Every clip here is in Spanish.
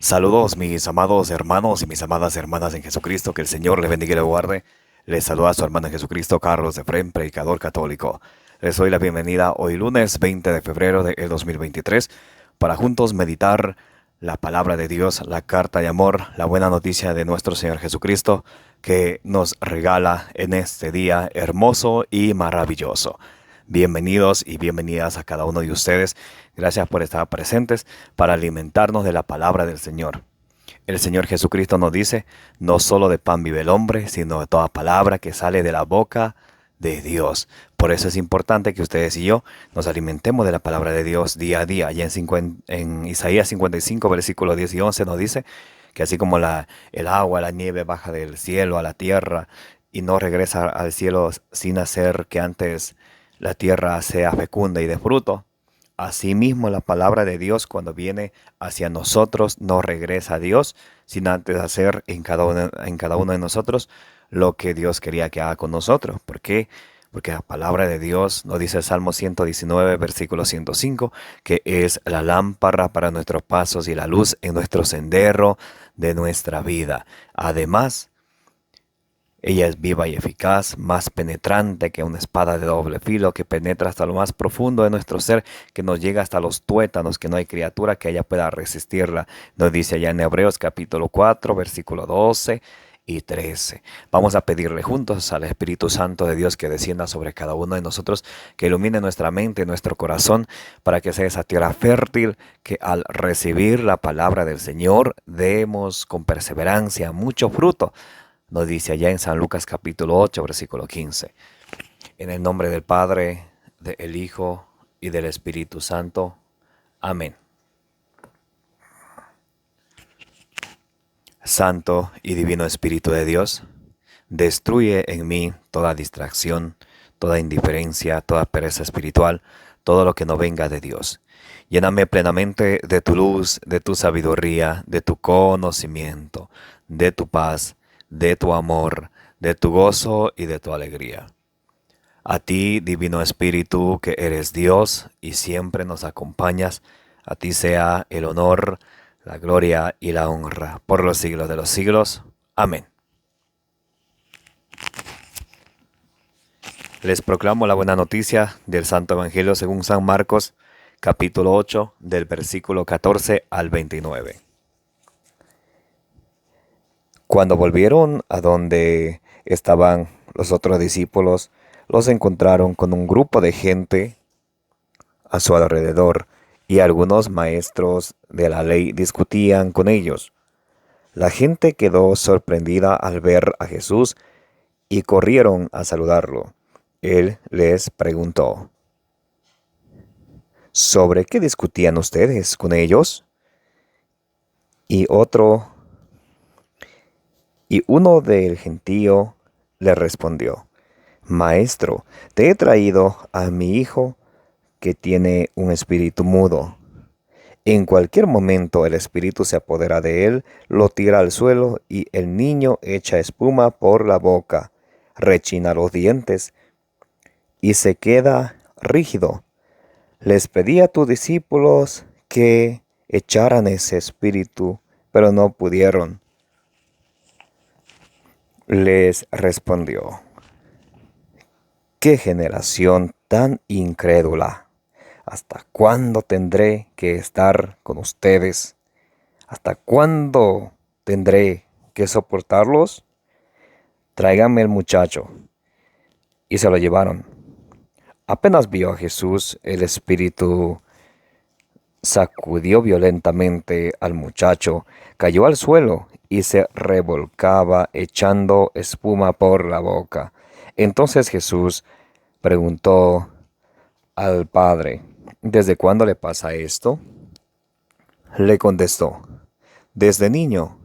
Saludos mis amados hermanos y mis amadas hermanas en Jesucristo, que el Señor les bendiga y les guarde. Les saluda a su hermano en Jesucristo, Carlos Efrén, predicador católico. Les doy la bienvenida hoy lunes 20 de febrero del 2023 para juntos meditar la palabra de Dios, la carta de amor, la buena noticia de nuestro Señor Jesucristo que nos regala en este día hermoso y maravilloso. Bienvenidos y bienvenidas a cada uno de ustedes. Gracias por estar presentes para alimentarnos de la palabra del Señor. El Señor Jesucristo nos dice, no solo de pan vive el hombre, sino de toda palabra que sale de la boca de Dios. Por eso es importante que ustedes y yo nos alimentemos de la palabra de Dios día a día. Y en Isaías 55, versículos 10 y 11 nos dice que así como el agua, la nieve baja del cielo a la tierra y no regresa al cielo sin hacer que antes la tierra sea fecunda y de fruto, asimismo la palabra de Dios cuando viene hacia nosotros no regresa a Dios sin antes hacer en cada uno de nosotros lo que Dios quería que haga con nosotros. ¿Por qué? Porque la palabra de Dios nos dice el Salmo 119, versículo 105, que es la lámpara para nuestros pasos y la luz en nuestro sendero de nuestra vida. Además, ella es viva y eficaz, más penetrante que una espada de doble filo, que penetra hasta lo más profundo de nuestro ser, que nos llega hasta los tuétanos, que no hay criatura que ella pueda resistirla. Nos dice allá en Hebreos capítulo 4, versículo 12 y 13. Vamos a pedirle juntos al Espíritu Santo de Dios que descienda sobre cada uno de nosotros, que ilumine nuestra mente y nuestro corazón, para que sea esa tierra fértil que al recibir la palabra del Señor demos con perseverancia mucho fruto. Nos dice allá en San Lucas capítulo 8, versículo 15. En el nombre del Padre, del Hijo y del Espíritu Santo. Amén. Santo y Divino Espíritu de Dios, destruye en mí toda distracción, toda indiferencia, toda pereza espiritual, todo lo que no venga de Dios. Lléname plenamente de tu luz, de tu sabiduría, de tu conocimiento, de tu paz, de tu amor, de tu gozo y de tu alegría. A ti, Divino Espíritu, que eres Dios y siempre nos acompañas, a ti sea el honor, la gloria y la honra por los siglos de los siglos. Amén. Les proclamo la buena noticia del Santo Evangelio según San Marcos, capítulo 8, del versículo 14 al 29. Cuando volvieron a donde estaban los otros discípulos, los encontraron con un grupo de gente a su alrededor y algunos maestros de la ley discutían con ellos. La gente quedó sorprendida al ver a Jesús y corrieron a saludarlo. Él les preguntó, ¿sobre qué discutían ustedes con ellos? Y uno del gentío le respondió, Maestro, te he traído a mi hijo que tiene un espíritu mudo. En cualquier momento el espíritu se apodera de él, lo tira al suelo y el niño echa espuma por la boca, rechina los dientes y se queda rígido. Les pedí a tus discípulos que echaran ese espíritu, pero no pudieron. Les respondió, ¡qué generación tan incrédula! ¿Hasta cuándo tendré que estar con ustedes? ¿Hasta cuándo tendré que soportarlos? Tráiganme el muchacho. Y se lo llevaron. Apenas vio a Jesús, el espíritu sacudió violentamente al muchacho, cayó al suelo y se revolcaba echando espuma por la boca. Entonces Jesús preguntó al padre, ¿desde cuándo le pasa esto? Le contestó, desde niño.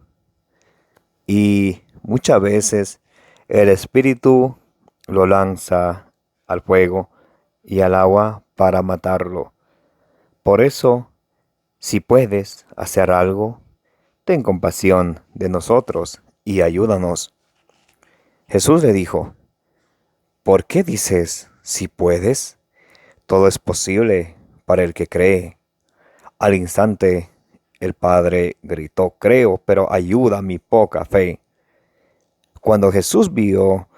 Y muchas veces el espíritu lo lanza al fuego y al agua para matarlo. Por eso, si puedes hacer algo, ten compasión de nosotros y ayúdanos. Jesús le dijo, ¿por qué dices si puedes? Todo es posible para el que cree. Al instante, el padre gritó: creo, pero ayuda mi poca fe. Cuando Jesús vio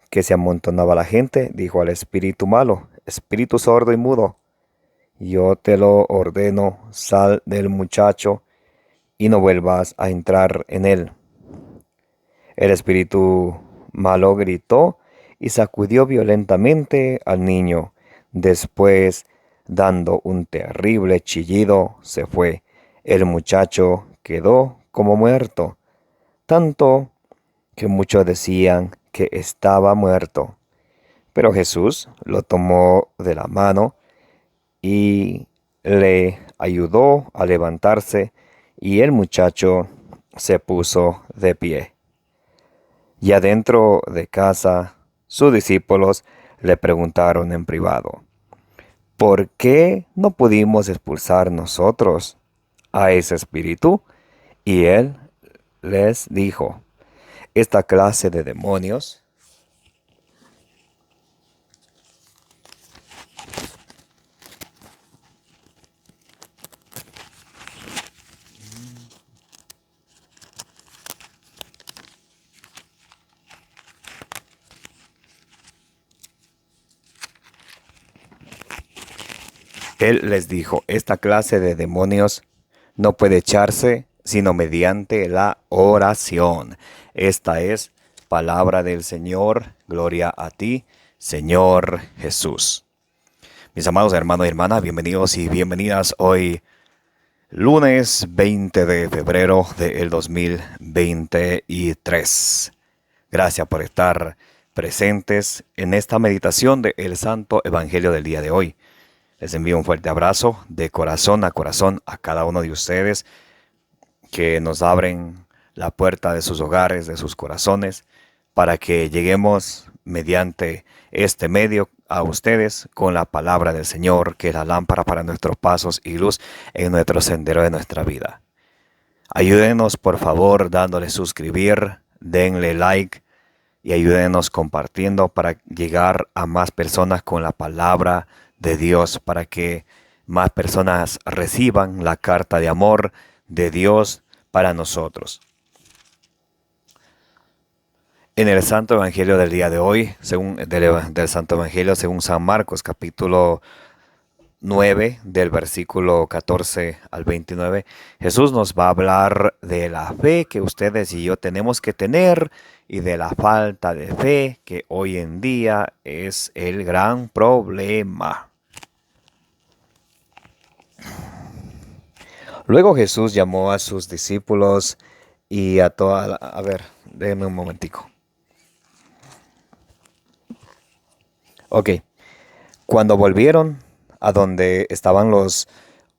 que se amontonaba la gente, dijo al espíritu malo: espíritu sordo y mudo, yo te lo ordeno, sal del muchacho y no vuelvas a entrar en él. El espíritu malo gritó y sacudió violentamente al niño. Después, dando un terrible chillido, se fue. El muchacho quedó como muerto, tanto que muchos decían que estaba muerto. Pero Jesús lo tomó de la mano y le ayudó a levantarse, y el muchacho se puso de pie. Ya dentro de casa, sus discípulos le preguntaron en privado: ¿por qué no pudimos expulsar nosotros a ese espíritu? Y él les dijo: esta clase de demonios Él les dijo: esta clase de demonios no puede echarse sino mediante la oración. Esta es palabra del Señor. Gloria a ti, Señor Jesús. Mis amados hermanos y hermanas, bienvenidos y bienvenidas hoy, lunes 20 de febrero del 2023. Gracias por estar presentes en esta meditación del Santo Evangelio del día de hoy. Les envío un fuerte abrazo de corazón a cada uno de ustedes que nos abren la puerta de sus hogares, de sus corazones, para que lleguemos mediante este medio a ustedes con la palabra del Señor, que es la lámpara para nuestros pasos y luz en nuestro sendero de nuestra vida. Ayúdenos, por favor, dándole suscribir, denle like y ayúdenos compartiendo para llegar a más personas con la palabra de Dios, para que más personas reciban la carta de amor de Dios para nosotros. En el Santo Evangelio del día de hoy, del Santo Evangelio según San Marcos, capítulo 9, del versículo 14 al 29, Jesús nos va a hablar de la fe que ustedes y yo tenemos que tener y de la falta de fe que hoy en día es el gran problema. Luego Jesús llamó a sus discípulos y a toda la... A ver, déjenme un momentico. Ok, cuando volvieron a donde estaban los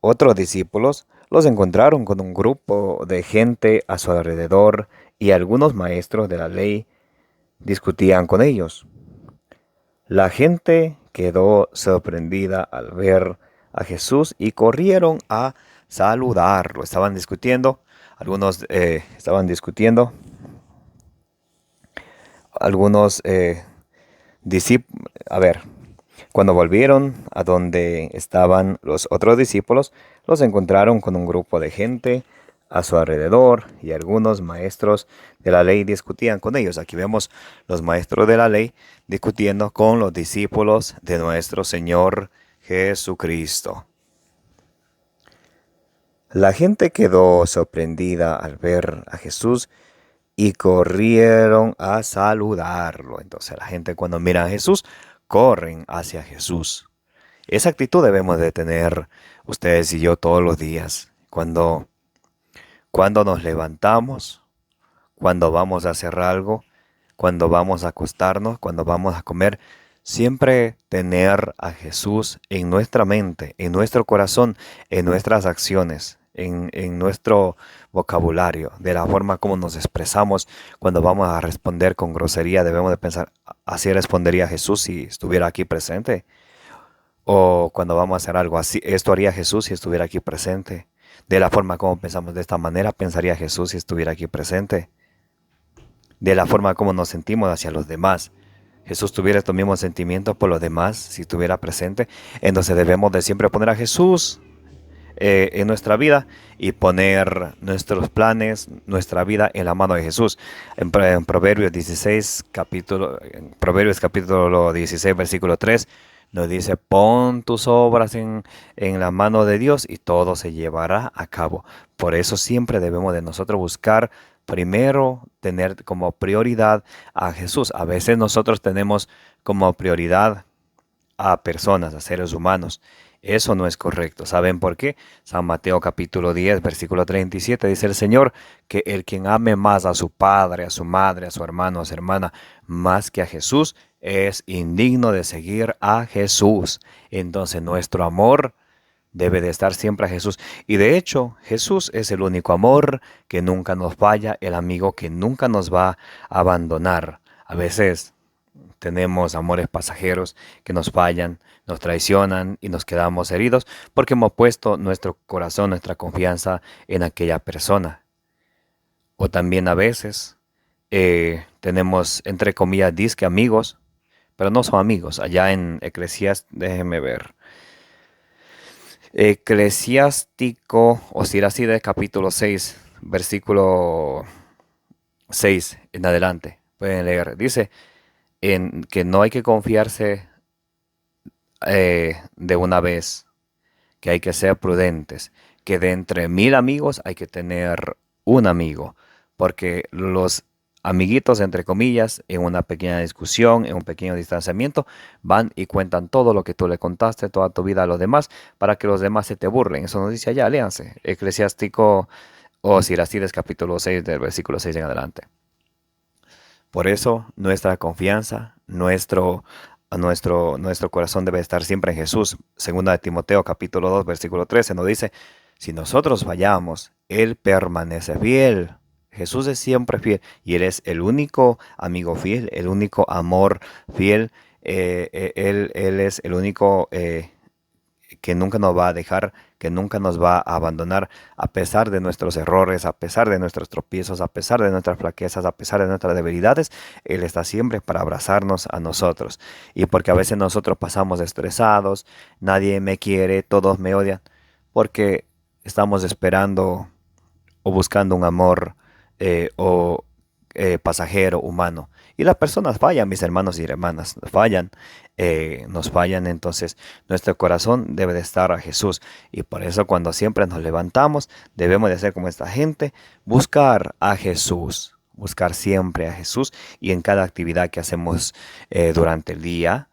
otros discípulos, los encontraron con un grupo de gente a su alrededor y algunos maestros de la ley discutían con ellos. La gente quedó sorprendida al ver a Jesús y corrieron a saludarlo. Estaban discutiendo, algunos discípulos. Cuando volvieron a donde estaban los otros discípulos, los encontraron con un grupo de gente a su alrededor y algunos maestros de la ley discutían con ellos. Aquí vemos los maestros de la ley discutiendo con los discípulos de nuestro Señor Jesucristo. La gente quedó sorprendida al ver a Jesús y corrieron a saludarlo. Entonces la gente, cuando mira a Jesús, corren hacia Jesús. Esa actitud debemos de tener ustedes y yo todos los días. Cuando nos levantamos, cuando vamos a hacer algo, cuando vamos a acostarnos, cuando vamos a comer, siempre tener a Jesús en nuestra mente, en nuestro corazón, en nuestras acciones, en nuestro vocabulario, de la forma como nos expresamos. Cuando vamos a responder con grosería, debemos de pensar: así respondería Jesús si estuviera aquí presente. O cuando vamos a hacer algo así, esto haría Jesús si estuviera aquí presente. De la forma como pensamos, de esta manera pensaría Jesús si estuviera aquí presente. De la forma como nos sentimos hacia los demás, Jesús tuviera estos mismos sentimientos por los demás si estuviera presente. Entonces debemos de siempre poner a Jesús en nuestra vida y poner nuestros planes, nuestra vida en la mano de Jesús. En Proverbios capítulo 16, versículo 3, nos dice: pon tus obras en la mano de Dios y todo se llevará a cabo. Por eso siempre debemos de nosotros buscar primero tener como prioridad a Jesús. A veces nosotros tenemos como prioridad a personas, a seres humanos. Eso no es correcto. ¿Saben por qué? San Mateo capítulo 10, versículo 37 dice el Señor que el quien ame más a su padre, a su madre, a su hermano, a su hermana, más que a Jesús, es indigno de seguir a Jesús. Entonces nuestro amor debe de estar siempre a Jesús. Y de hecho, Jesús es el único amor que nunca nos falla, el amigo que nunca nos va a abandonar. A veces tenemos amores pasajeros que nos fallan, nos traicionan y nos quedamos heridos porque hemos puesto nuestro corazón, nuestra confianza en aquella persona. O también a veces tenemos, entre comillas, disque amigos, pero no son amigos. Allá en Eclesiastés, déjeme ver. Eclesiástico o Siracide capítulo 6, versículo 6 en adelante. Pueden leer. Dice en que no hay que confiarse de una vez, que hay que ser prudentes, que de entre 1000 amigos hay que tener un amigo, porque los amiguitos, entre comillas, en una pequeña discusión, en un pequeño distanciamiento, van y cuentan todo lo que tú le contaste, toda tu vida a los demás, para que los demás se te burlen. Eso nos dice allá, léanse, Eclesiástico o Siracides capítulo 6 del versículo 6 en adelante. Por eso nuestra confianza, nuestro corazón debe estar siempre en Jesús. Segunda de Timoteo capítulo 2 versículo 13 nos dice: si nosotros fallamos, Él permanece fiel. Jesús es siempre fiel y Él es el único amigo fiel, el único amor fiel. Él es el único que nunca nos va a dejar, que nunca nos va a abandonar, a pesar de nuestros errores, a pesar de nuestros tropiezos, a pesar de nuestras flaquezas, a pesar de nuestras debilidades. Él está siempre para abrazarnos a nosotros. Y porque a veces nosotros pasamos estresados, nadie me quiere, todos me odian, porque estamos esperando o buscando un amor o pasajero, humano. Y las personas fallan, mis hermanos y hermanas, fallan, nos fallan. Entonces nuestro corazón debe de estar a Jesús. Y por eso cuando siempre nos levantamos, debemos de ser como esta gente, buscar a Jesús, buscar siempre a Jesús. Y en cada actividad que hacemos durante el día,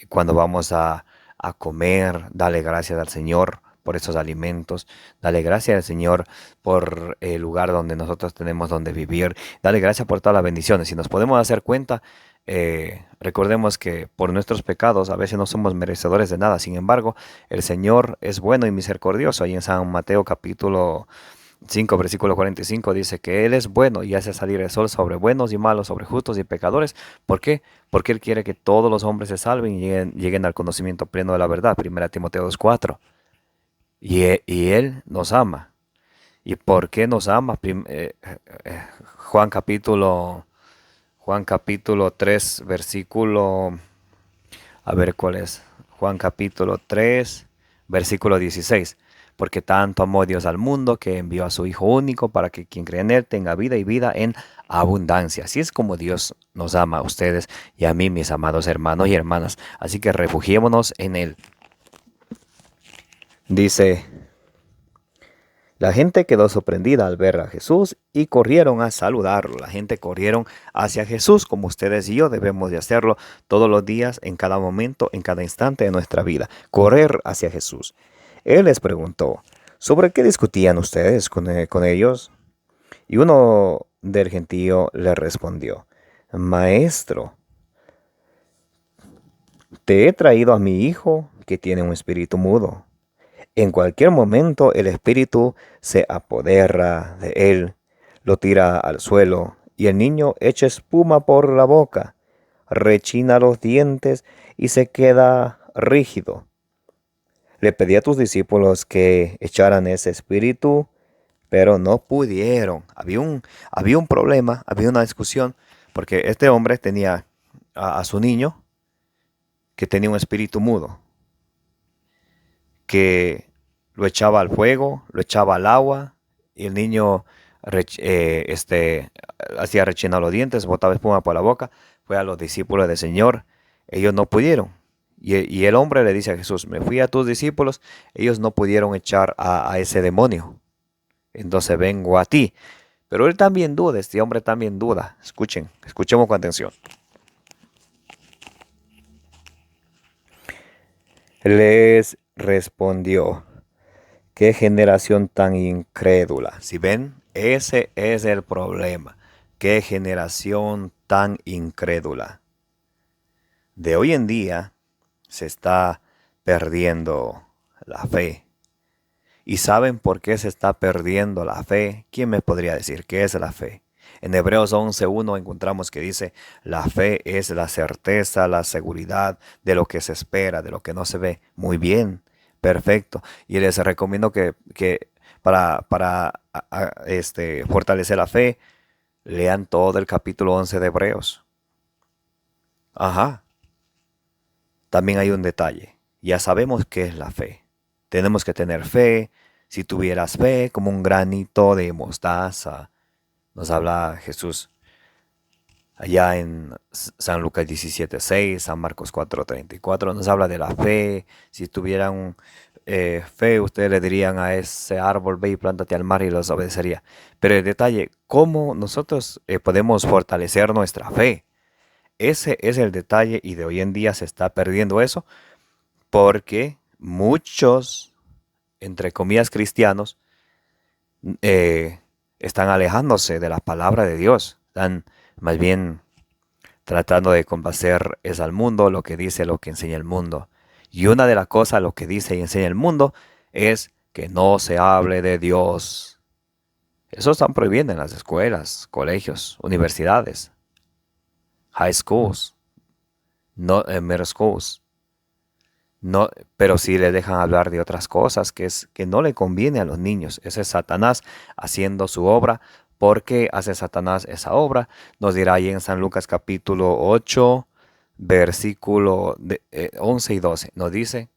cuando vamos a comer, dale gracias al Señor por esos alimentos. Dale gracias al Señor por el lugar donde nosotros tenemos donde vivir. Dale gracias por todas las bendiciones. Si nos podemos hacer cuenta, recordemos que por nuestros pecados a veces no somos merecedores de nada. Sin embargo, el Señor es bueno y misericordioso. Ahí en San Mateo capítulo 5, versículo 45 dice que Él es bueno y hace salir el sol sobre buenos y malos, sobre justos y pecadores. ¿Por qué? Porque Él quiere que todos los hombres se salven y lleguen al conocimiento pleno de la verdad. 1 Timoteo 2:4. Y Él nos ama. ¿Y por qué nos ama? Juan capítulo 3, versículo, a ver cuál es. Juan capítulo 3, versículo 16. Porque tanto amó Dios al mundo que envió a su Hijo único para que quien cree en Él tenga vida y vida en abundancia. Así es como Dios nos ama a ustedes y a mí, mis amados hermanos y hermanas. Así que refugiémonos en Él. Dice: la gente quedó sorprendida al ver a Jesús y corrieron a saludarlo. La gente corrieron hacia Jesús, como ustedes y yo debemos de hacerlo todos los días, en cada momento, en cada instante de nuestra vida. Correr hacia Jesús. Él les preguntó: ¿sobre qué discutían ustedes con ellos? Y uno del gentío le respondió: Maestro, te he traído a mi hijo que tiene un espíritu mudo. En cualquier momento el espíritu se apodera de él, lo tira al suelo y el niño echa espuma por la boca, rechina los dientes y se queda rígido. Le pedí a tus discípulos que echaran ese espíritu, pero no pudieron. Había un problema, había una discusión, porque este hombre tenía a su niño que tenía un espíritu mudo, que lo echaba al fuego, lo echaba al agua, y el niño hacía rechinar los dientes, botaba espuma por la boca. Fue a los discípulos del Señor, ellos no pudieron. Y el hombre le dice a Jesús, me fui a tus discípulos, ellos no pudieron echar a ese demonio, entonces vengo a ti. Pero él también duda, este hombre también duda. Escuchemos con atención. Les respondió, qué generación tan incrédula. Si ven, ese es el problema. Qué generación tan incrédula. De hoy en día se está perdiendo la fe. ¿Y saben por qué se está perdiendo la fe? ¿Quién me podría decir qué es la fe? En Hebreos 11:1 encontramos que dice, la fe es la certeza, la seguridad de lo que se espera, de lo que no se ve. Muy bien, perfecto. Y les recomiendo que para fortalecer la fe, lean todo el capítulo 11 de Hebreos. Ajá. También hay un detalle. Ya sabemos qué es la fe. Tenemos que tener fe. Si tuvieras fe como un granito de mostaza, nos habla Jesús allá en San Lucas 17:6, San Marcos 4:34, nos habla de la fe. Si tuvieran fe, ustedes le dirían a ese árbol, ve y plántate al mar y los obedecería. Pero el detalle, ¿cómo nosotros podemos fortalecer nuestra fe? Ese es el detalle, y de hoy en día se está perdiendo eso porque muchos, entre comillas, cristianos, están alejándose de la palabra de Dios. Están más bien tratando de complacer es al mundo, lo que dice, lo que enseña el mundo. Y una de las cosas, lo que dice y enseña el mundo, es que no se hable de Dios. Eso están prohibiendo en las escuelas, colegios, universidades, high schools, middle schools. No, pero sí le dejan hablar de otras cosas que no le conviene a los niños. Ese es Satanás haciendo su obra. ¿Por qué hace Satanás esa obra? Nos dirá ahí en San Lucas capítulo 8, versículo 11 y 12. Nos dice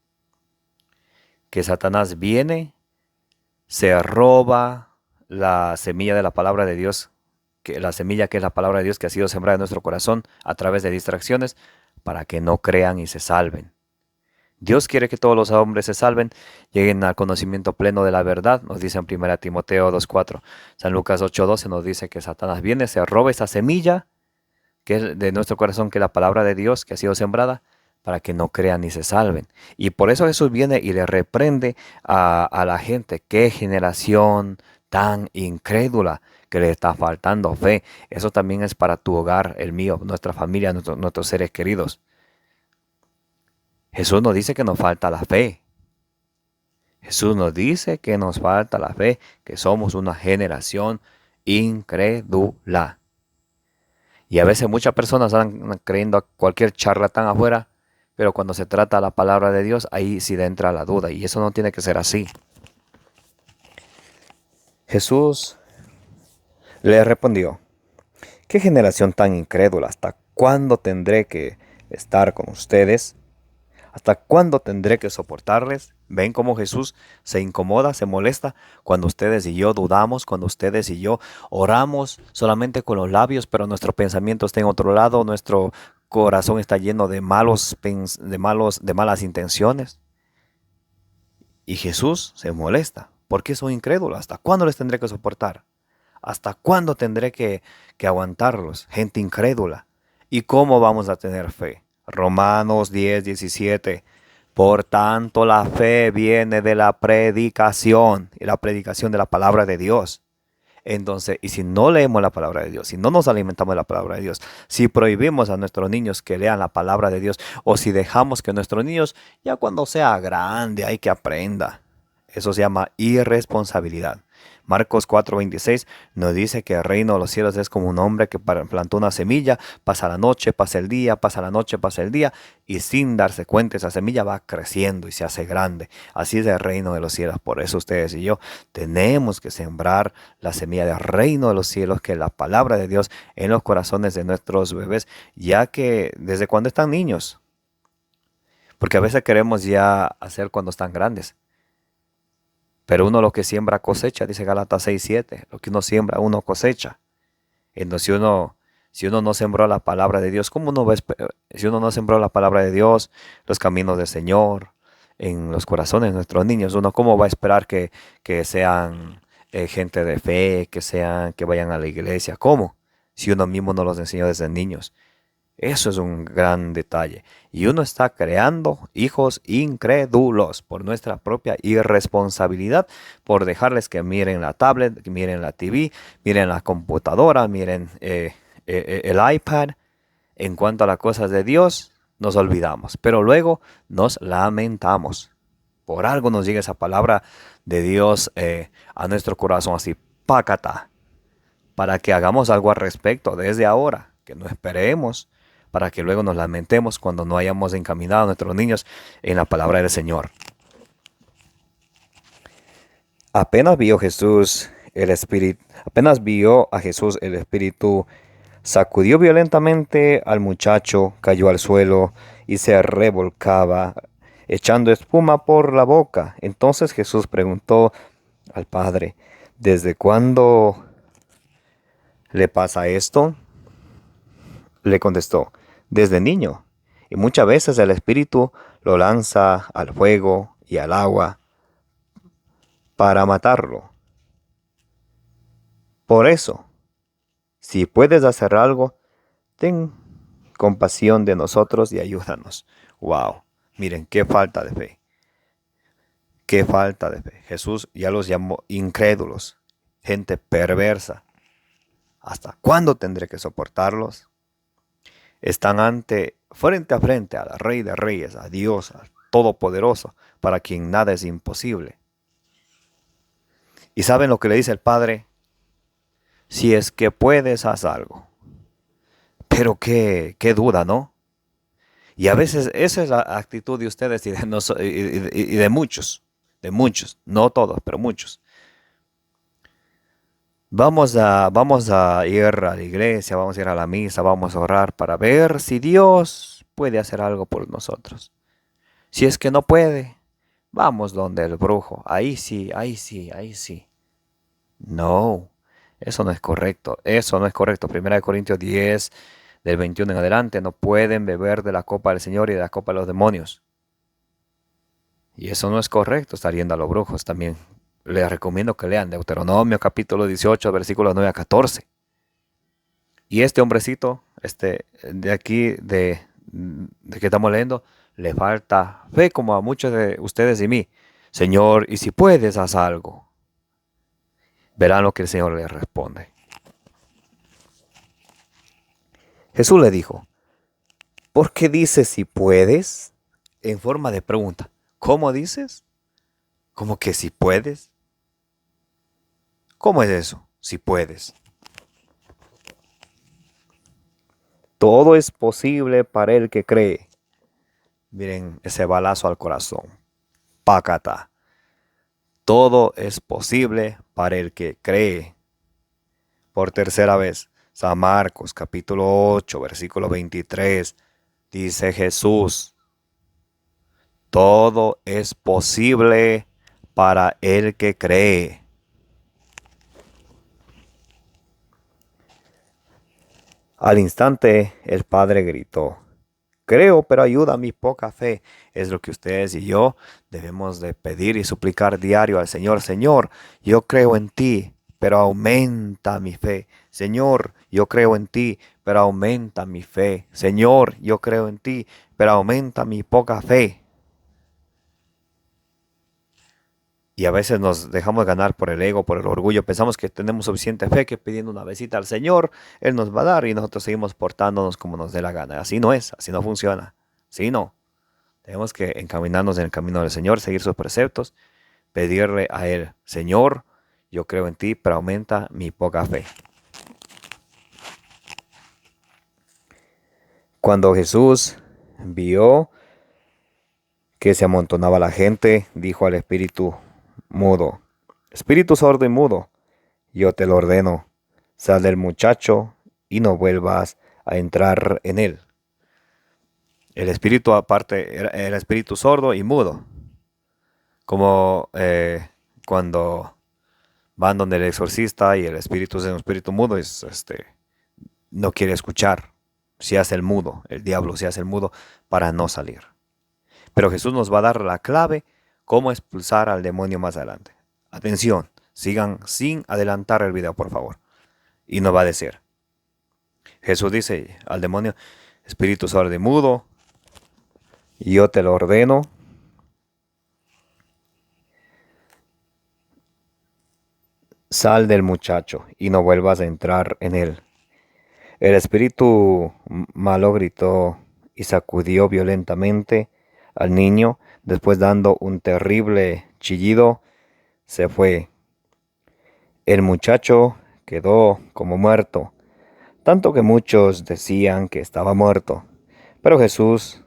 que Satanás viene, se roba la semilla de la palabra de Dios, que la semilla que es la palabra de Dios que ha sido sembrada en nuestro corazón a través de distracciones, para que no crean y se salven. Dios quiere que todos los hombres se salven, lleguen al conocimiento pleno de la verdad, nos dice en 1 Timoteo 2:4. San Lucas 8:12 nos dice que Satanás viene, se roba esa semilla que es de nuestro corazón, que es la palabra de Dios que ha sido sembrada, para que no crean ni se salven. Y por eso Jesús viene y le reprende a la gente. Qué generación tan incrédula, que le está faltando fe. Eso también es para tu hogar, el mío, nuestra familia, nuestros seres queridos. Jesús nos dice que nos falta la fe. Jesús nos dice que nos falta la fe, que somos una generación incrédula. Y a veces muchas personas están creyendo a cualquier charlatán afuera, pero cuando se trata de la palabra de Dios, ahí sí entra la duda, y eso no tiene que ser así. Jesús le respondió, ¿qué generación tan incrédula? ¿Hasta cuándo tendré que estar con ustedes? ¿Hasta cuándo tendré que soportarles? ¿Ven cómo Jesús se incomoda, se molesta cuando ustedes y yo dudamos, cuando ustedes y yo oramos solamente con los labios, pero nuestro pensamiento está en otro lado, nuestro corazón está lleno de malas intenciones? Y Jesús se molesta. ¿Por qué son incrédulos? ¿Hasta cuándo les tendré que soportar? ¿Hasta cuándo tendré que aguantarlos? Gente incrédula. ¿Y cómo vamos a tener fe? Romanos 10:17. Por tanto, la fe viene de la predicación, y la predicación de la palabra de Dios. Entonces, y si no leemos la palabra de Dios, si no nos alimentamos de la palabra de Dios, si prohibimos a nuestros niños que lean la palabra de Dios, o si dejamos que nuestros niños, ya cuando sea grande, hay que aprenda, eso se llama irresponsabilidad. Marcos 4:26 nos dice que el reino de los cielos es como un hombre que plantó una semilla, pasa la noche, pasa el día, pasa la noche, pasa el día, y sin darse cuenta esa semilla va creciendo y se hace grande. Así es el reino de los cielos. Por eso ustedes y yo tenemos que sembrar la semilla del reino de los cielos, que es la palabra de Dios, en los corazones de nuestros bebés, ya que desde cuando están niños. Porque a veces queremos ya hacer cuando están grandes. Pero uno lo que siembra cosecha, dice Gálatas 6:7. Lo que uno siembra, uno cosecha. Entonces, si uno no sembró la palabra de Dios, ¿cómo uno va a si uno no sembró la palabra de Dios, los caminos del Señor, en los corazones de nuestros niños, uno cómo va a esperar que sean gente de fe, que vayan a la iglesia? ¿Cómo? Si uno mismo no los enseñó desde niños. Eso es un gran detalle. Y uno está creando hijos incrédulos por nuestra propia irresponsabilidad, por dejarles que miren la tablet, que miren la TV, miren la computadora, miren el iPad. En cuanto a las cosas de Dios, nos olvidamos, pero luego nos lamentamos. Por algo nos llega esa palabra de Dios a nuestro corazón así, pácata, para que hagamos algo al respecto desde ahora, que no esperemos para que luego nos lamentemos cuando no hayamos encaminado a nuestros niños en la palabra del Señor. Apenas vio a Jesús el Espíritu, sacudió violentamente al muchacho, cayó al suelo y se revolcaba, echando espuma por la boca. Entonces Jesús preguntó al Padre, ¿desde cuándo le pasa esto? Le contestó, desde niño, y muchas veces el Espíritu lo lanza al fuego y al agua para matarlo. Por eso, si puedes hacer algo, ten compasión de nosotros y ayúdanos. Wow, miren, qué falta de fe. Qué falta de fe. Jesús ya los llamó incrédulos, gente perversa. ¿Hasta cuándo tendré que soportarlos? Están frente a frente al Rey de Reyes, a Dios, al Todopoderoso, para quien nada es imposible. ¿Y saben lo que le dice el Padre? Si es que puedes, haz algo. Pero qué duda, ¿no? Y a veces esa es la actitud de ustedes y de muchos, no todos, pero muchos. Vamos a ir a la iglesia, vamos a ir a la misa, vamos a orar para ver si Dios puede hacer algo por nosotros. Si es que no puede, vamos donde el brujo. Ahí sí, ahí sí, ahí sí. No, eso no es correcto. Eso no es correcto. 1 Corintios 10, del 21 en adelante, no pueden beber de la copa del Señor y de la copa de los demonios. Y eso no es correcto, estar yendo a los brujos también. Les recomiendo que lean Deuteronomio capítulo 18, versículos 9 a 14. Y este hombrecito, de aquí, de que estamos leyendo, le falta fe como a muchos de ustedes y mí. Señor, y si puedes, haz algo. Verán lo que el Señor les responde. Jesús le dijo, ¿por qué dices si puedes? En forma de pregunta. ¿Cómo dices? ¿Cómo que si puedes? ¿Cómo es eso? Si puedes. Todo es posible para el que cree. Miren ese balazo al corazón. Pácata. Todo es posible para el que cree. Por tercera vez, San Marcos capítulo 8, versículo 23, dice Jesús, todo es posible para el que cree. Al instante el Padre gritó, creo, pero ayuda a mi poca fe. Es lo que ustedes y yo debemos de pedir y suplicar diario al Señor. Señor, yo creo en ti, pero aumenta mi fe. Señor, yo creo en ti, pero aumenta mi fe. Señor, yo creo en ti, pero aumenta mi poca fe. Y a veces nos dejamos ganar por el ego, por el orgullo. Pensamos que tenemos suficiente fe, que pidiendo una besita al Señor, Él nos va a dar y nosotros seguimos portándonos como nos dé la gana. Así no es, así no funciona. Así no. Tenemos que encaminarnos en el camino del Señor, seguir sus preceptos, pedirle a Él, Señor, yo creo en ti, pero aumenta mi poca fe. Cuando Jesús vio que se amontonaba la gente, dijo al espíritu mudo, espíritu sordo y mudo, yo te lo ordeno, sal del muchacho y no vuelvas a entrar en él. El espíritu aparte era el espíritu sordo y mudo, como cuando van donde el exorcista y el espíritu es un espíritu mudo, no quiere escuchar. Se hace el mudo, el diablo se hace el mudo para no salir. Pero Jesús nos va a dar la clave cómo expulsar al demonio más adelante. Atención, sigan sin adelantar el video, por favor. Y nos va a decir, Jesús dice al demonio, espíritu sordomudo, yo te lo ordeno, sal del muchacho y no vuelvas a entrar en él. El espíritu malo gritó y sacudió violentamente al niño, después dando un terrible chillido, se fue. El muchacho quedó como muerto, tanto que muchos decían que estaba muerto. Pero Jesús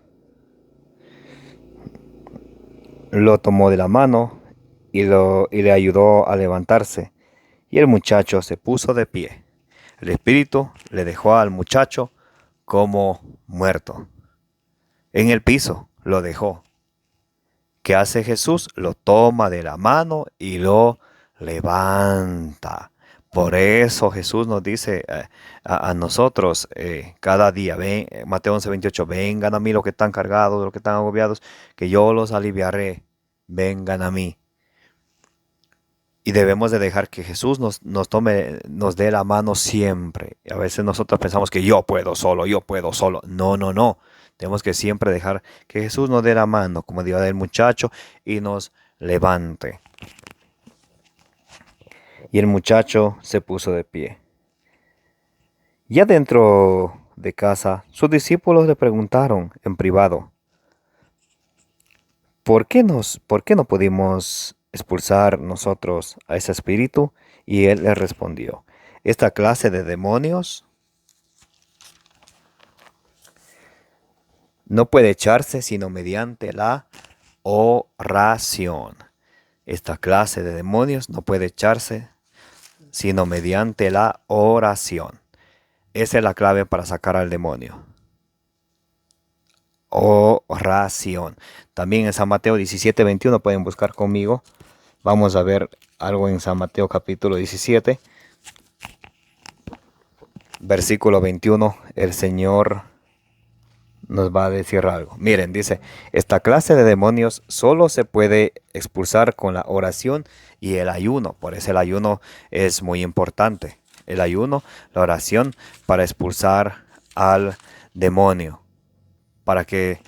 lo tomó de la mano y le ayudó a levantarse, y el muchacho se puso de pie. El espíritu le dejó al muchacho como muerto. En el piso lo dejó. ¿Qué hace Jesús? Lo toma de la mano y lo levanta. Por eso Jesús nos dice a nosotros cada día, Mateo 11:28, vengan a mí los que están cargados, los que están agobiados, que yo los aliviaré, vengan a mí. Y debemos de dejar que Jesús nos tome, nos dé la mano siempre. Y a veces nosotros pensamos que yo puedo solo. No, no, no. Tenemos que siempre dejar que Jesús nos dé la mano, como dio el muchacho, y nos levante. Y el muchacho se puso de pie. Ya dentro de casa, sus discípulos le preguntaron en privado, ¿por qué no pudimos expulsar nosotros a ese espíritu? Y él les respondió, esta clase de demonios no puede echarse sino mediante la oración. Esta clase de demonios no puede echarse sino mediante la oración. Esa es la clave para sacar al demonio. Oración. También en San Mateo 17:21 pueden buscar conmigo. Vamos a ver algo en San Mateo capítulo 17. Versículo 21. El Señor nos va a decir algo. Miren, dice, esta clase de demonios solo se puede expulsar con la oración y el ayuno. Por eso el ayuno es muy importante. El ayuno, la oración para expulsar al demonio. Para que...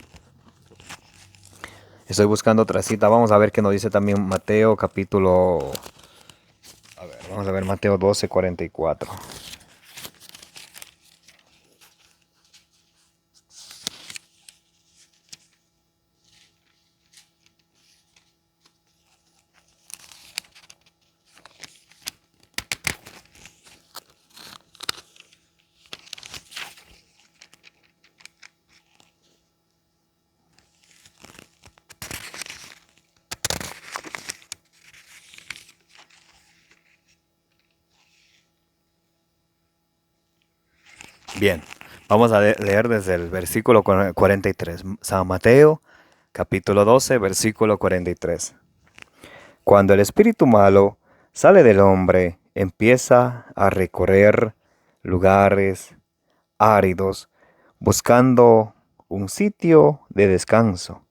Estoy buscando otra cita. Vamos a ver qué nos dice también Mateo capítulo... vamos a ver Mateo 12:44. Bien, vamos a leer desde el versículo 43. San Mateo, capítulo 12, versículo 43. Cuando el espíritu malo sale del hombre, empieza a recorrer lugares áridos, buscando un sitio de descanso,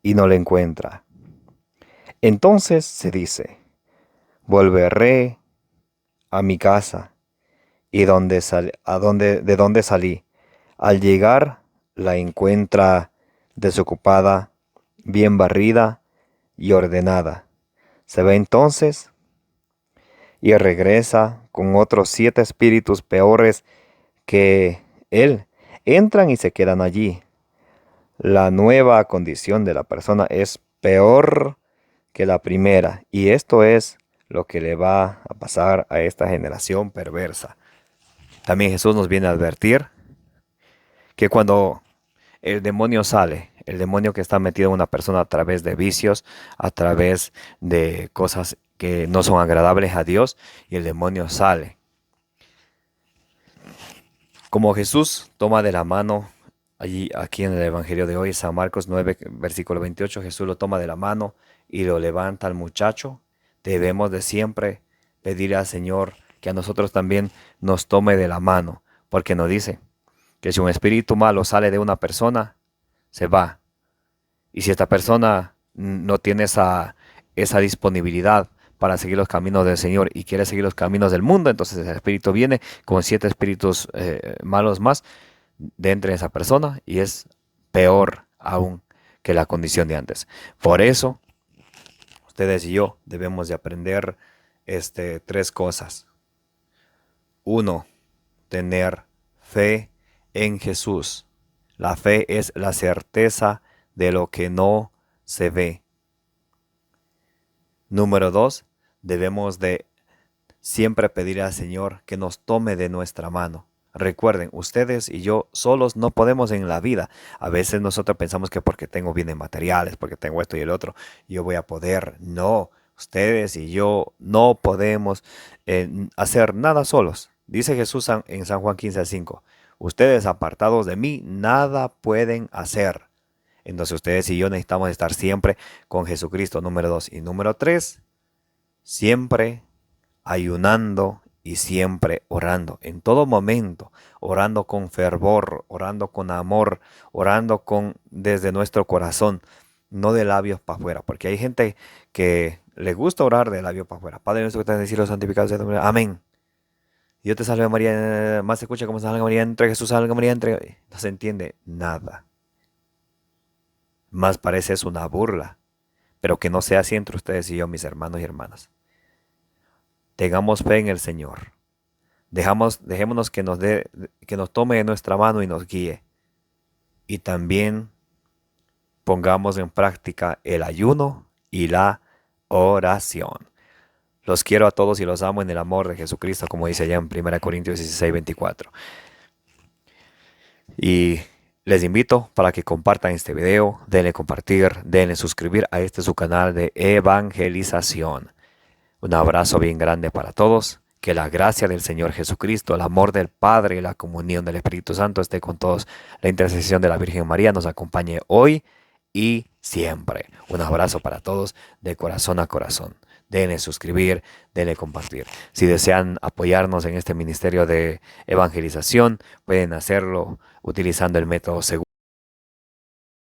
y no lo encuentra. Entonces se dice, volveré a mi casa y de donde salí. Al llegar la encuentra desocupada, bien barrida y ordenada. Se va entonces y regresa con otros 7 espíritus peores que él. Entran y se quedan allí. La nueva condición de la persona es peor que la primera, y esto es lo que le va a pasar a esta generación perversa. También Jesús nos viene a advertir que cuando el demonio sale, el demonio que está metido en una persona a través de vicios, a través de cosas que no son agradables a Dios, y el demonio sale. Como Jesús toma de la mano, aquí en el Evangelio de hoy, San Marcos 9, versículo 28, Jesús lo toma de la mano y lo levanta al muchacho. debemos de siempre pedir al Señor que a nosotros también nos tome de la mano, porque nos dice que si un espíritu malo sale de una persona, se va. Y si esta persona no tiene esa disponibilidad para seguir los caminos del Señor y quiere seguir los caminos del mundo, entonces el espíritu viene con 7 espíritus malos más dentro de esa persona y es peor aún que la condición de antes. Por eso, ustedes y yo debemos de aprender 3 cosas. 1, tener fe en Jesús. La fe es la certeza de lo que no se ve. Número 2, debemos de siempre pedir al Señor que nos tome de nuestra mano. Recuerden, ustedes y yo solos no podemos en la vida. A veces nosotros pensamos que porque tengo bienes materiales, porque tengo esto y el otro, yo voy a poder. No, ustedes y yo no podemos hacer nada solos. Dice Jesús en San Juan 15:5, ustedes apartados de mí nada pueden hacer. Entonces ustedes y yo necesitamos estar siempre con Jesucristo, número 2. Y número 3, siempre ayunando y siempre orando, en todo momento, orando con fervor, orando con amor, orando desde nuestro corazón, no de labios para afuera, porque hay gente que le gusta orar de labios para afuera. Padre nuestro que estás en el cielo, santificado sea tu nombre. Amén. Dios te salve María, más se escucha como salga María, entre Jesús salga María, entre. No se entiende nada. Más parece es una burla, pero que no sea así entre ustedes y yo, mis hermanos y hermanas. Tengamos fe en el Señor. Dejémonos que nos tome de nuestra mano y nos guíe. Y también pongamos en práctica el ayuno y la oración. Los quiero a todos y los amo en el amor de Jesucristo, como dice allá en 1 Corintios 16:24. Y les invito para que compartan este video, denle compartir, denle suscribir a su canal de evangelización. Un abrazo bien grande para todos. Que la gracia del Señor Jesucristo, el amor del Padre y la comunión del Espíritu Santo esté con todos. La intercesión de la Virgen María nos acompañe hoy y siempre. Un abrazo para todos de corazón a corazón. Denle suscribir, denle compartir. Si desean apoyarnos en este ministerio de evangelización, pueden hacerlo utilizando el método seguro.